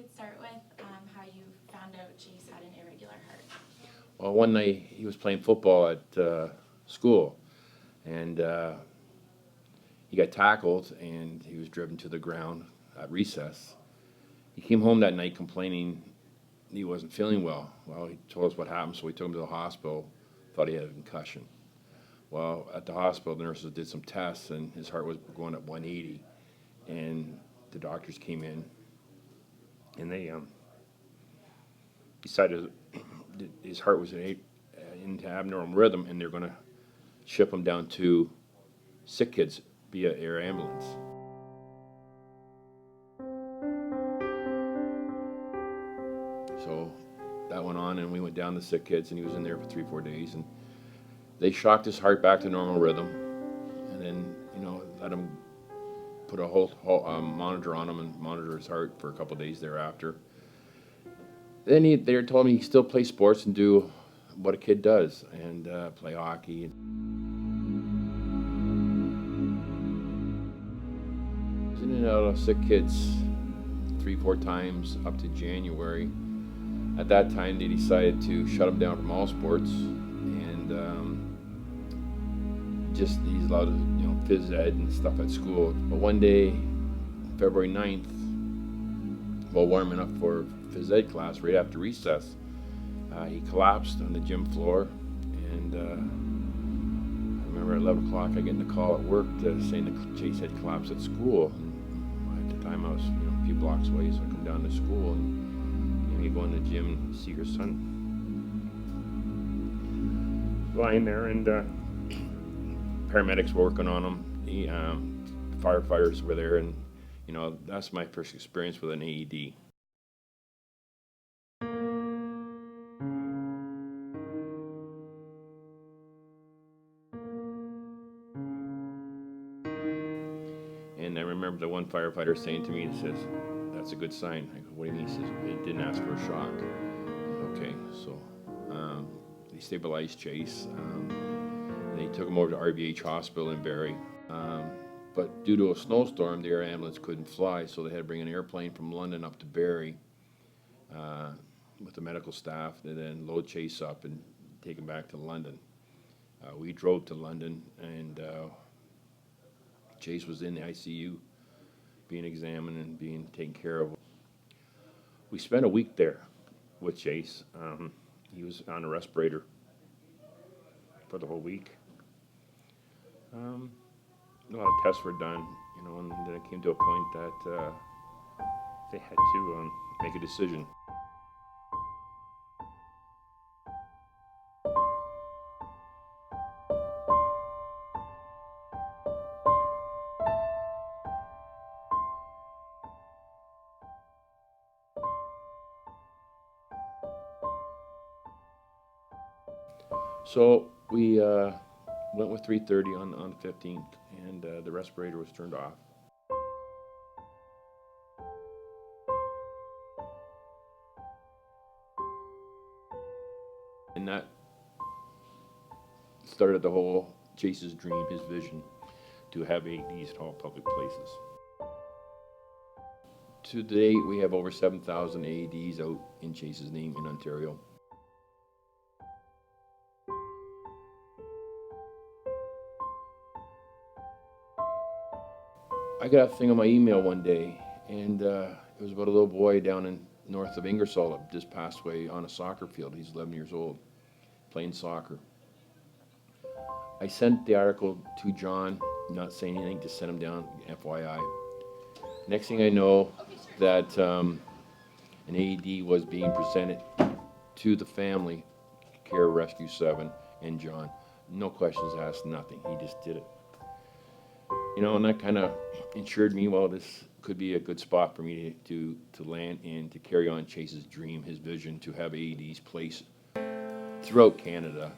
could start with how you found out Chase had an irregular heart. Well, one night he was playing football at school, and he got tackled, and he was driven to the ground at recess. He came home that night complaining he wasn't feeling well. Well, he told us what happened, so we took him to the hospital, thought he had a concussion. Well, at the hospital, the nurses did some tests, and his heart was going at 180, and the doctors came in, and they decided his heart was into abnormal rhythm, and they're going to ship him down to sick kids via air ambulance. So that went on, and we went down to sick kids, and he was in there for 3-4 days, and they shocked his heart back to normal rhythm, and then let him put a whole monitor on him and monitor his heart for a couple of days thereafter. Then they told me he still play sports and do what a kid does, and play hockey. He's in and out of sick kids 3-4 times up to January. At that time, they decided to shut him down from all sports, and just he's allowed to phys ed and stuff at school. But one day, February 9th, while warming up for phys ed class right after recess, he collapsed on the gym floor, and I remember at 11 o'clock I get a call at work saying that Chase had collapsed at school. And at the time I was a few blocks away, so I come down to school, and you go in the gym and see your son lying there, and paramedics were working on him. Firefighters were there, and that's my first experience with an AED. And I remember the one firefighter saying to me, he says, "That's a good sign." I go, "What do you mean?" He says, "It didn't ask for a shock." Okay, so they stabilized Chase. They took him over to RVH Hospital in Barrie. But due to a snowstorm, the air ambulance couldn't fly, so they had to bring an airplane from London up to Barrie with the medical staff, and then load Chase up and take him back to London. We drove to London, and Chase was in the ICU being examined and being taken care of. We spent a week there with Chase. He was on a respirator for the whole week. A lot of tests were done, and then it came to a point that they had to make a decision. So we went with 3:30 on the 15th, and the respirator was turned off. And that started the whole Chase's dream, his vision, to have AEDs at all public places. To date, we have over 7,000 AEDs out in Chase's name in Ontario. I got a thing on my email one day, and it was about a little boy down in north of Ingersoll that just passed away on a soccer field. He's 11 years old, playing soccer. I sent the article to John, not saying anything, just sent him down, FYI. Next thing I know, that an AED was being presented to the family, Care Rescue 7, and John. No questions asked, nothing. He just did it. And that kind of ensured me, well, this could be a good spot for me to land and to carry on Chase's dream, his vision to have AEDs placed throughout Canada